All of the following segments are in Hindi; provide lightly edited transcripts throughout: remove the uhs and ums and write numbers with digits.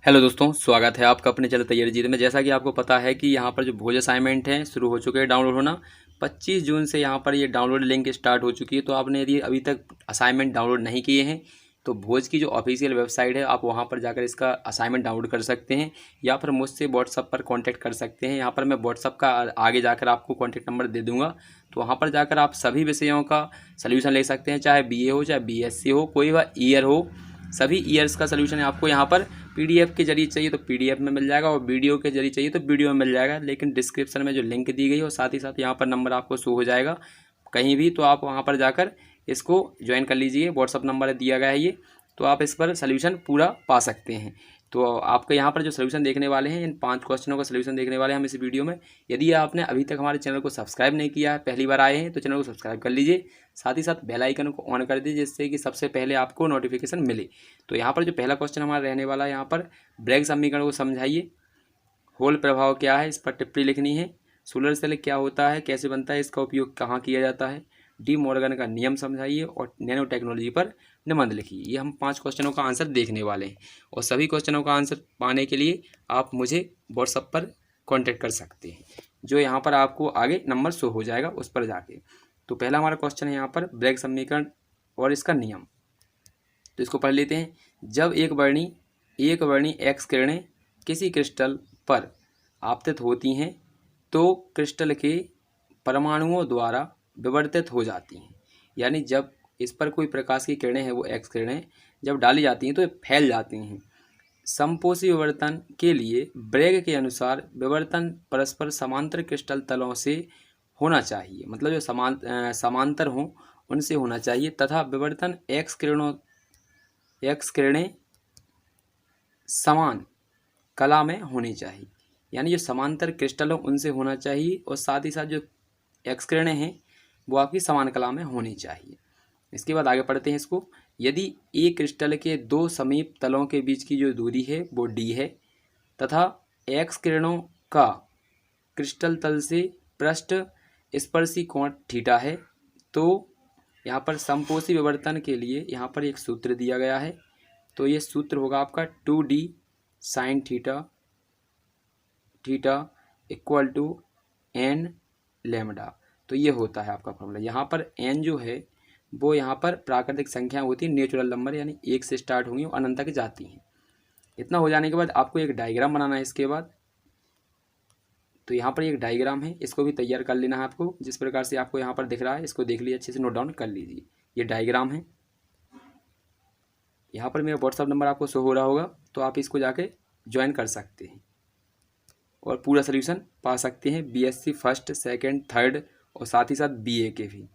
हेलो दोस्तों, स्वागत है आपका अपने चैनल तैयारी जीत में। जैसा कि आपको पता है कि यहाँ पर जो भोज असाइनमेंट हैं शुरू हो चुके हैं डाउनलोड होना। 25 जून से यहाँ पर ये डाउनलोड लिंक स्टार्ट हो चुकी है। तो आपने यदि अभी तक असाइनमेंट डाउनलोड नहीं किए हैं तो भोज की जो ऑफिशियल वेबसाइट है आप वहाँ पर जाकर इसका असाइनमेंट डाउनलोड कर सकते हैं, या फिर मुझसे व्हाट्सअप पर कॉन्टैक्ट कर सकते हैं। यहाँ पर मैं व्हाट्सअप का आगे जाकर आपको कॉन्टैक्ट नंबर दे दूँगा। तो वहाँ पर जाकर आप सभी विषयों का सोल्यूशन ले सकते हैं, चाहे BA हो चाहे BSc हो, कोई वह ईयर हो, सभी ईयर्स का सोल्यूशन आपको यहाँ पर PDF के जरिए चाहिए तो PDF में मिल जाएगा, और वीडियो के जरिए चाहिए तो वीडियो में मिल जाएगा। लेकिन डिस्क्रिप्शन में जो लिंक दी गई है और साथ ही साथ यहाँ पर नंबर आपको शो हो जाएगा कहीं भी, तो आप वहाँ पर जाकर इसको ज्वाइन कर लीजिए। व्हाट्सअप नंबर दिया गया है ये, तो आप इस पर सोल्यूशन पूरा पा सकते हैं। तो आपके यहाँ पर जो सोल्यूशन देखने वाले हैं, इन 5 क्वेश्चनों का सोल्यूशन देखने वाले हैं हम इस वीडियो में। यदि आपने अभी तक हमारे चैनल को सब्सक्राइब नहीं किया है, पहली बार आए हैं, तो चैनल को सब्सक्राइब कर लीजिए। साथ ही साथ बेल आइकन को ऑन कर दीजिए, जिससे कि सबसे पहले आपको नोटिफिकेशन मिले। तो यहाँ पर जो पहला क्वेश्चन हमारा रहने वाला है, यहाँ पर ब्रैग समीकरण को समझाइए। होल प्रभाव क्या है, इस पर टिप्पणी लिखनी है। सोलर सेल क्या होता है, कैसे बनता है, इसका उपयोग कहाँ किया जाता है। डी मॉर्गन का नियम समझाइए और नैनो टेक्नोलॉजी पर निबंध लिखिए। ये हम 5 क्वेश्चनों का आंसर देखने वाले हैं, और सभी क्वेश्चनों का आंसर पाने के लिए आप मुझे व्हाट्सएप पर कांटेक्ट कर सकते हैं, जो यहाँ पर आपको आगे नंबर शो हो जाएगा उस पर जाके। तो पहला हमारा क्वेश्चन है यहाँ पर ब्रैग समीकरण और इसका नियम। तो इसको पढ़ लेते हैं। जब एक वर्णी एक्स किरणें किसी क्रिस्टल पर आपतित होती हैं तो क्रिस्टल के परमाणुओं द्वारा विवर्तित हो जाती हैं। यानी जब इस पर कोई प्रकाश की किरणें हैं, वो एक्स किरणें जब डाली जाती हैं तो ये फैल जाती हैं। समपोषी विवर्तन के लिए ब्रैग के अनुसार विवर्तन परस्पर समांतर क्रिस्टल तलों से होना चाहिए, मतलब जो समांतर हों उनसे होना चाहिए, तथा विवर्तन एक्स किरणें समान कला में होनी चाहिए। यानी जो समांतर क्रिस्टल हो उनसे होना चाहिए, और साथ ही साथ जो एक्स किरणें हैं वो आपकी समान कला में होनी चाहिए। इसके बाद आगे पढ़ते हैं इसको। यदि एक क्रिस्टल के 2 समीप तलों के बीच की जो दूरी है वो d है, तथा एक्स किरणों का क्रिस्टल तल से पृष्ठ स्पर्शी कोण थीटा है, तो यहाँ पर समपोषी विवर्तन के लिए यहाँ पर एक सूत्र दिया गया है। तो ये सूत्र होगा आपका 2d sine theta equal to n lambda. तो ये होता है आपका फॉर्मूला। यहाँ पर n जो है वो यहाँ पर प्राकृतिक संख्या होती है, नेचुरल नंबर, यानी 1 से स्टार्ट होंगी और अनंत तक जाती हैं। इतना हो जाने के बाद आपको एक डायग्राम बनाना है इसके बाद। तो यहाँ पर एक डायग्राम है, इसको भी तैयार कर लेना है आपको। जिस प्रकार से आपको यहाँ पर दिख रहा है इसको देख लीजिए, अच्छे से नोट डाउन कर लीजिए। ये डायग्राम है, यहाँ पर मेरा व्हाट्सअप नंबर आपको शो हो रहा होगा, तो आप इसको जाके ज्वाइन कर सकते हैं और पूरा सोल्यूशन पा सकते हैं, BSc फर्स्ट सेकंड थर्ड और साथ ही साथ BA के भी।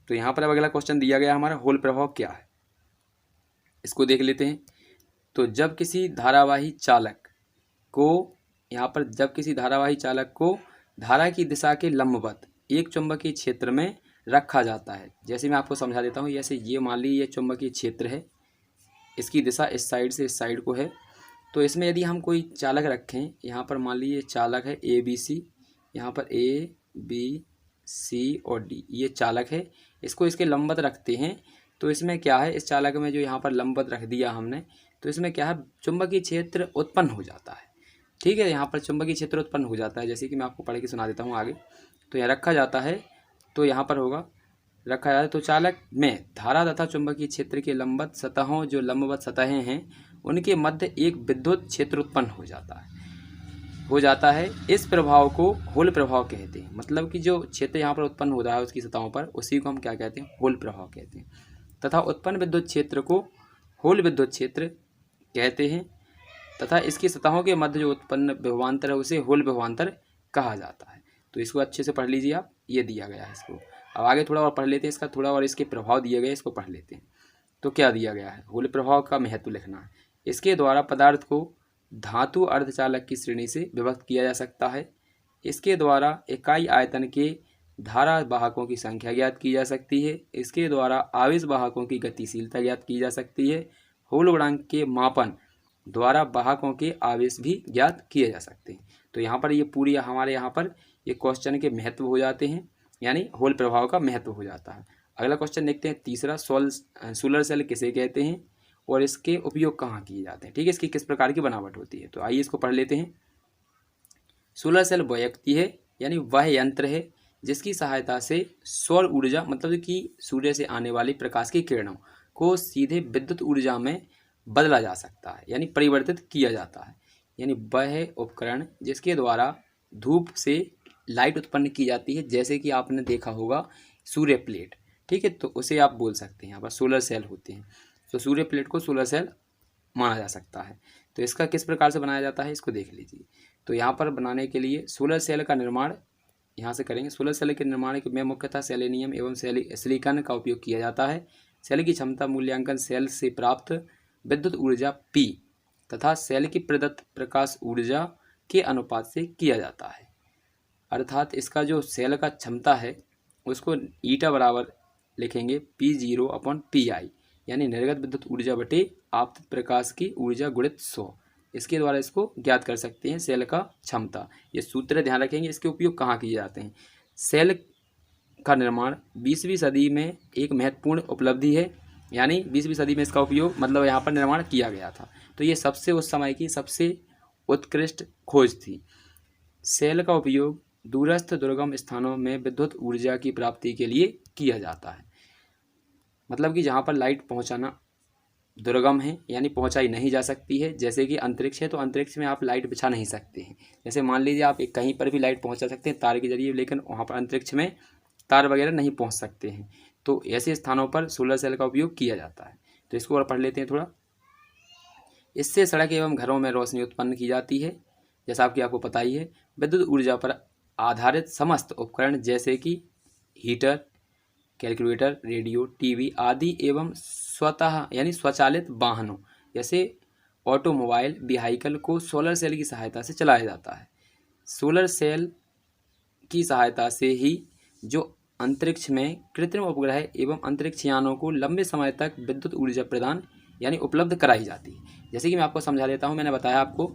तो यहाँ पर अब अगला क्वेश्चन दिया गया हमारा, होल प्रभाव क्या है, इसको देख लेते हैं। तो जब किसी धारावाही चालक को धारा की दिशा के लंबवत एक चुंबकीय क्षेत्र में रखा जाता है। जैसे मैं आपको समझा देता हूँ, जैसे ये मान लीजिए ये चुंबकीय क्षेत्र है, इसकी दिशा इस साइड से इस साइड को है। तो इसमें यदि हम कोई चालक रखें, यहाँ पर मान लीजिए चालक है ABC, यहाँ पर ABC और D, ये चालक है। इसको इसके लंबवत रखते हैं, तो इसमें क्या है, इस चालक में जो यहाँ पर लंबवत रख दिया हमने, तो इसमें क्या है, चुंबकीय क्षेत्र उत्पन्न हो जाता है। ठीक है, यहाँ पर चुंबकीय क्षेत्र उत्पन्न हो जाता है, जैसे कि मैं आपको पढ़ के सुना देता हूँ आगे। तो यहाँ रखा जाता है, तो यहाँ पर होगा रखा जाता है। तो चालक में धारा तथा चुंबकीय क्षेत्र के लंबवत सतहों, जो लंबवत सतहें हैं, उनके मध्य एक विद्युत क्षेत्र उत्पन्न हो जाता है। इस प्रभाव को होल प्रभाव कहते हैं। मतलब कि जो क्षेत्र यहाँ पर उत्पन्न हो रहा है उसकी सतहों पर, उसी को हम क्या कहते हैं, होल प्रभाव कहते हैं। तथा उत्पन्न विद्युत क्षेत्र को होल विद्युत क्षेत्र कहते हैं, तथा इसकी सतहों के मध्य जो उत्पन्न विभवांतर है उसे होल विभवांतर कहा जाता है। तो इसको अच्छे से पढ़ लीजिए आप, ये दिया गया है इसको। अब आगे थोड़ा और पढ़ लेते हैं इसका, थोड़ा और इसके प्रभाव दिए गए, इसको पढ़ लेते हैं। तो क्या दिया गया है, होल प्रभाव का महत्व लिखना है। इसके द्वारा पदार्थ को धातु अर्धचालक की श्रेणी से विभक्त किया जा सकता है। इसके द्वारा इकाई आयतन के धारा वाहकों की संख्या ज्ञात की जा सकती है। इसके द्वारा आवेश वाहकों की गतिशीलता ज्ञात की जा सकती है। होल गुणांक के मापन द्वारा वाहकों के आवेश भी ज्ञात किए जा सकते हैं। तो यहाँ पर ये पूरी हमारे यहाँ पर ये क्वेश्चन के महत्व हो जाते हैं, यानी होल प्रभाव का महत्व हो जाता है। अगला क्वेश्चन देखते हैं, तीसरा, सोलर सेल किसे कहते हैं और इसके उपयोग कहाँ किए जाते हैं, ठीक है, इसकी किस प्रकार की बनावट होती है। तो आइए इसको पढ़ लेते हैं। सोलर सेल वह व्यक्ति है यानी वह यंत्र है जिसकी सहायता से सौर ऊर्जा मतलब कि सूर्य से आने वाली प्रकाश की किरणों को सीधे विद्युत ऊर्जा में बदला जा सकता है यानी परिवर्तित किया जाता है। यानी वह उपकरण जिसके द्वारा धूप से लाइट उत्पन्न की जाती है, जैसे कि आपने देखा होगा सूर्य प्लेट, ठीक है, तो उसे आप बोल सकते हैं यहाँ पर सोलर सेल होते हैं। तो सूर्य प्लेट को सोलर सेल माना जा सकता है। तो इसका किस प्रकार से बनाया जाता है इसको देख लीजिए। तो यहाँ पर बनाने के लिए सोलर सेल का निर्माण यहाँ से करेंगे। सोलर सेल के निर्माण में मुख्यतः सेलेनियम एवं सिलिकॉन का उपयोग किया जाता है। सेल की क्षमता मूल्यांकन सेल से प्राप्त विद्युत ऊर्जा P तथा सेल की प्रदत्त प्रकाश ऊर्जा के अनुपात से किया जाता है। अर्थात इसका जो सेल का क्षमता है उसको ईटा बराबर लिखेंगे P0/Pi यानी निर्गत विद्युत ऊर्जा बटे आपतित प्रकाश की ऊर्जा गुणित 100। इसके द्वारा इसको ज्ञात कर सकते हैं सेल का क्षमता। ये सूत्र ध्यान रखेंगे। इसके उपयोग कहाँ किए जाते हैं। सेल का निर्माण 20वीं सदी में एक महत्वपूर्ण उपलब्धि है, यानी 20वीं सदी में इसका उपयोग मतलब यहाँ पर निर्माण किया गया था। तो ये सबसे उस समय की सबसे उत्कृष्ट खोज थी। सेल का उपयोग दूरस्थ दुर्गम स्थानों में विद्युत ऊर्जा की प्राप्ति के लिए किया जाता है। मतलब कि जहाँ पर लाइट पहुँचाना दुर्गम है यानी पहुंचाई नहीं जा सकती है, जैसे कि अंतरिक्ष है, तो अंतरिक्ष में आप लाइट बिछा नहीं सकते हैं। जैसे मान लीजिए आप कहीं पर भी लाइट पहुंचा सकते हैं तार के जरिए, लेकिन वहाँ पर अंतरिक्ष में तार वगैरह नहीं पहुंच सकते हैं। तो ऐसे स्थानों पर सोलर सेल का उपयोग किया जाता है। तो इसको और पढ़ लेते हैं थोड़ा। इससे सड़क एवं घरों में रोशनी उत्पन्न की जाती है। जैसा आपको पता ही है, विद्युत ऊर्जा पर आधारित समस्त उपकरण जैसे कि हीटर, कैलकुलेटर, रेडियो, टीवी आदि एवं स्वतः यानी स्वचालित वाहनों जैसे ऑटोमोबाइल व्हीकल को सोलर सेल की सहायता से चलाया जाता है। सोलर सेल की सहायता से ही जो अंतरिक्ष में कृत्रिम उपग्रह एवं अंतरिक्ष यानों को लंबे समय तक विद्युत ऊर्जा प्रदान यानी उपलब्ध कराई जाती है। जैसे कि मैं आपको समझा देता हूँ, मैंने बताया आपको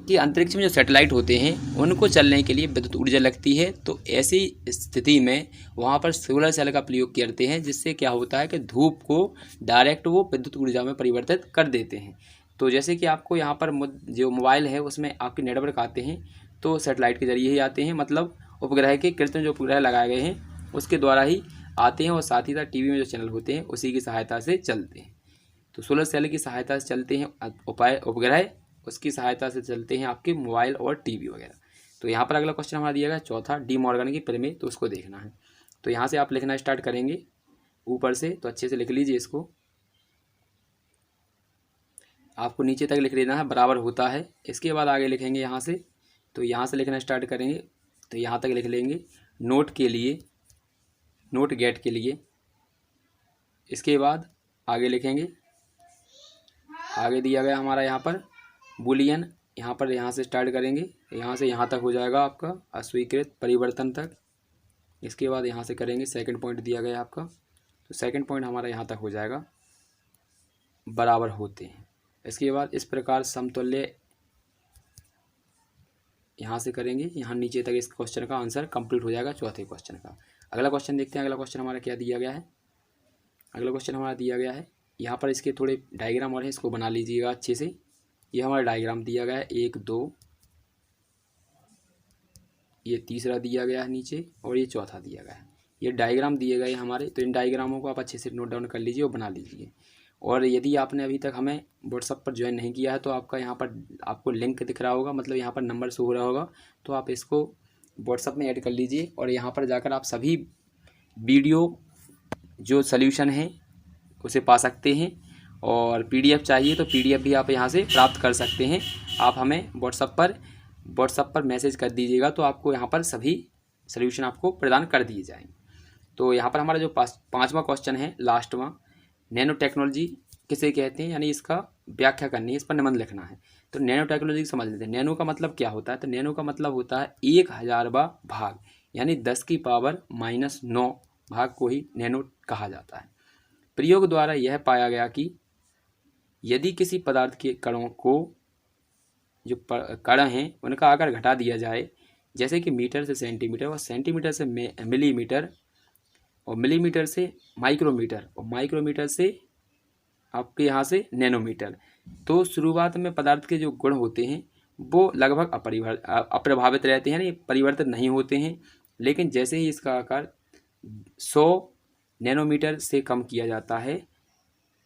कि अंतरिक्ष में जो सैटेलाइट होते हैं उनको चलने के लिए विद्युत ऊर्जा लगती है। तो ऐसी स्थिति में वहाँ पर सोलर सेल का प्रयोग करते हैं, जिससे क्या होता है कि धूप को डायरेक्ट वो विद्युत ऊर्जा में परिवर्तित कर देते हैं। तो जैसे कि आपको यहाँ पर जो मोबाइल है उसमें आपके नेटवर्क आते हैं तो सैटेलाइट के जरिए ही आते हैं, मतलब उपग्रह के कृत्रिम जो उपग्रह लगाए गए हैं उसके द्वारा ही आते हैं, और साथ ही साथ टीवी में जो चैनल होते हैं उसी की सहायता से चलते हैं। तो सोलर सेल की सहायता से चलते हैं उपग्रह, उसकी सहायता से चलते हैं आपके मोबाइल और टीवी वगैरह। तो यहाँ पर अगला क्वेश्चन हमारा दिया गया चौथा, डी मॉर्गन की प्रमेय, तो उसको देखना है। तो यहाँ से आप लिखना स्टार्ट करेंगे ऊपर से, तो अच्छे से लिख लीजिए इसको। आपको नीचे तक लिख लेना है, बराबर होता है। इसके बाद आगे लिखेंगे यहाँ से, तो यहाँ से लिखना स्टार्ट करेंगे तो यहाँ तक लिख लेंगे नोट के लिए, नोट गेट के लिए। इसके बाद आगे लिखेंगे, आगे दिया गया हमारा यहाँ पर बुलियन, यहाँ पर यहाँ से स्टार्ट करेंगे, यहाँ से यहाँ तक हो जाएगा आपका अस्वीकृत परिवर्तन तक। इसके बाद यहाँ से करेंगे सेकंड पॉइंट दिया गया आपका, तो सेकंड पॉइंट हमारा यहाँ तक हो जाएगा बराबर होते हैं। इसके बाद इस प्रकार समतुल्य यहाँ से करेंगे, यहाँ नीचे तक इस क्वेश्चन का आंसर कंप्लीट हो जाएगा चौथे क्वेश्चन का। अगला क्वेश्चन देखते हैं। अगला क्वेश्चन हमारा क्या दिया गया है। अगला क्वेश्चन हमारा दिया गया है, यहाँ पर इसके थोड़े डायग्राम और है, इसको बना लीजिएगा अच्छे से। ये हमारा डायग्राम दिया गया है 1 2, ये तीसरा दिया गया है नीचे, और ये चौथा दिया गया है। ये डायग्राम दिए गए हमारे, तो इन डायग्रामों को आप अच्छे से नोट डाउन कर लीजिए और बना लीजिए। और यदि आपने अभी तक हमें व्हाट्सअप पर ज्वाइन नहीं किया है तो आपका यहाँ पर आपको लिंक दिख रहा होगा, मतलब यहाँ पर नंबर शो हो रहा होगा, तो आप इसको व्हाट्सअप में ऐड कर लीजिए और यहाँ पर जाकर आप सभी वीडियो जो सल्यूशन है उसे पा सकते हैं। और पीडीएफ चाहिए तो पीडीएफ भी आप यहाँ से प्राप्त कर सकते हैं। आप हमें व्हाट्सअप पर मैसेज कर दीजिएगा तो आपको यहाँ पर सभी सल्यूशन आपको प्रदान कर दिए जाएंगे। तो यहाँ पर हमारा जो पाँचवा क्वेश्चन है लास्टवा, नैनो टेक्नोलॉजी किसे कहते हैं, यानी इसका व्याख्या करनी है, इस पर निबंध लिखना है। तो नैनो टेक्नोलॉजी समझ लेते हैं। नैनो का मतलब क्या होता है, तो नैनो का मतलब होता है 1000वां भाग, यानी 10⁻⁹ भाग को ही नैनो कहा जाता है। प्रयोग द्वारा यह पाया गया कि यदि किसी पदार्थ के कणों को, जो कण हैं उनका आकार घटा दिया जाए, जैसे कि मीटर से सेंटीमीटर और सेंटीमीटर से मिलीमीटर और मिलीमीटर से माइक्रोमीटर और माइक्रोमीटर से आपके यहाँ से नैनोमीटर। तो शुरुआत में पदार्थ के जो गुण होते हैं वो लगभग अप्रभावित रहते हैं, यानी परिवर्तित नहीं होते हैं। लेकिन जैसे ही इसका आकार 100 नैनोमीटर से कम किया जाता है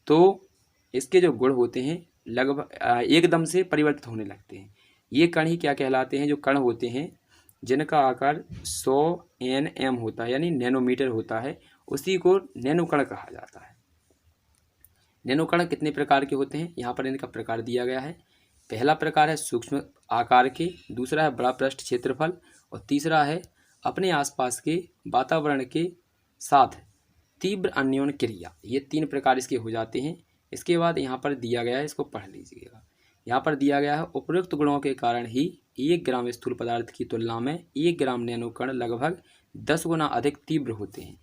तो इसके जो गुण होते हैं लगभग एकदम से परिवर्तित होने लगते हैं। ये कण ही क्या कहलाते हैं? जो कण होते हैं जिनका आकार 100 nm होता है, यानी नैनोमीटर होता है, उसी को नैनोकण कहा जाता है। नैनोकण कितने प्रकार के होते हैं? यहाँ पर इनका प्रकार दिया गया है। पहला प्रकार है सूक्ष्म आकार के, दूसरा है बड़ा पृष्ठ क्षेत्रफल, और तीसरा है अपने आसपास के वातावरण के साथ तीव्र अन्योन क्रिया। ये 3 प्रकार इसके हो जाते हैं। इसके बाद यहाँ पर दिया गया है, इसको पढ़ लीजिएगा। यहाँ पर दिया गया है उपरोक्त गुणों के कारण ही 1 ग्राम स्थूल पदार्थ की तुलना में 1 ग्राम नैनोकण लगभग 10 गुना अधिक तीव्र होते हैं।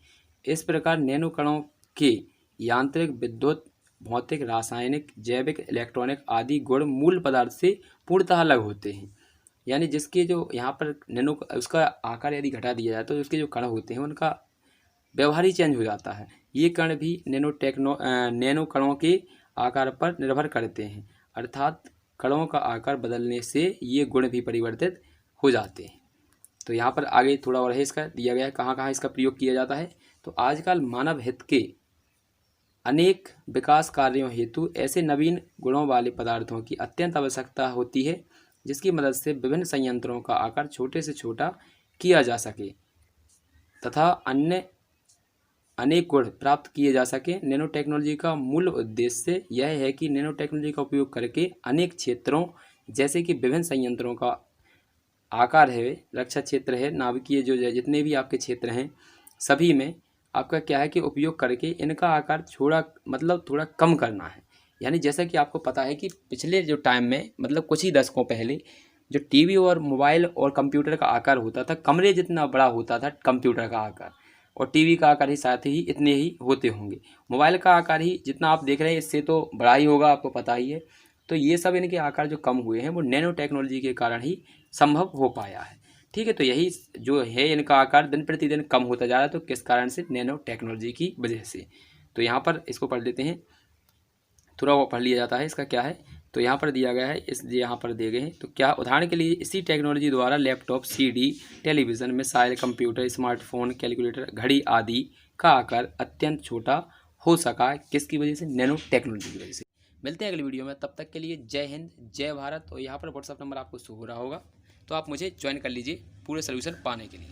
इस प्रकार नैनोकणों के यांत्रिक, विद्युत, भौतिक, रासायनिक, जैविक, इलेक्ट्रॉनिक आदि गुण मूल पदार्थ से पूर्णतः अलग होते हैं। यानी जिसके जो यहाँ पर उसका आकार यदि घटा दिया जाए तो उसके जो कण होते हैं उनका व्यवहार ही चेंज हो जाता है। ये कण भी नैनो कणों के आकार पर निर्भर करते हैं, अर्थात कणों का आकार बदलने से ये गुण भी परिवर्तित हो जाते हैं। तो यहाँ पर आगे थोड़ा और है इसका दिया गया है, कहाँ कहाँ इसका प्रयोग किया जाता है। तो आजकल मानव हित के अनेक विकास कार्यों हेतु ऐसे नवीन गुणों वाले पदार्थों की अत्यंत आवश्यकता होती है जिसकी मदद से विभिन्न संयंत्रों का आकार छोटे से छोटा किया जा सके तथा अन्य अनेक गुण प्राप्त किए जा सके। नैनो टेक्नोलॉजी का मूल उद्देश्य यह है कि नैनो टेक्नोलॉजी का उपयोग करके अनेक क्षेत्रों जैसे कि विभिन्न संयंत्रों का आकार है, रक्षा क्षेत्र है, नाभिकीय जो जितने भी आपके क्षेत्र हैं सभी में आपका क्या है कि उपयोग करके इनका आकार थोड़ा कम करना है। यानी जैसा कि आपको पता है कि पिछले जो टाइम में मतलब कुछ ही दशकों पहले जो टीवी और मोबाइल और कंप्यूटर का आकार होता था, कमरे जितना बड़ा होता था कंप्यूटर का आकार, और टीवी का आकार ही साथ ही इतने ही होते होंगे। मोबाइल का आकार ही जितना आप देख रहे हैं इससे तो बड़ा ही होगा, आपको पता ही है। तो ये सब इनके आकार जो कम हुए हैं वो नैनो टेक्नोलॉजी के कारण ही संभव हो पाया है। ठीक है, तो यही जो है इनका आकार दिन प्रतिदिन कम होता जा रहा है। तो किस कारण से? नैनो टेक्नोलॉजी की वजह से। तो यहाँ पर इसको पढ़ लेते हैं, थोड़ा वो पढ़ लिया जाता है इसका क्या है। तो यहाँ पर दिया गया है, इस यहाँ पर दिए गए हैं। तो क्या उदाहरण के लिए इसी टेक्नोलॉजी द्वारा laptop, CD, television, missile, computer, smartphone, calculator, घड़ी आदि का आकार अत्यंत छोटा हो सका। किसकी वजह से? नैनो टेक्नोलॉजी की वजह से। मिलते हैं अगली वीडियो में, तब तक के लिए जय हिंद, जय भारत। और यहाँ पर व्हाट्सअप नंबर आपको शो हो रहा होगा, तो आप मुझे ज्वाइन कर लीजिए पूरे सोल्यूशन पाने के लिए।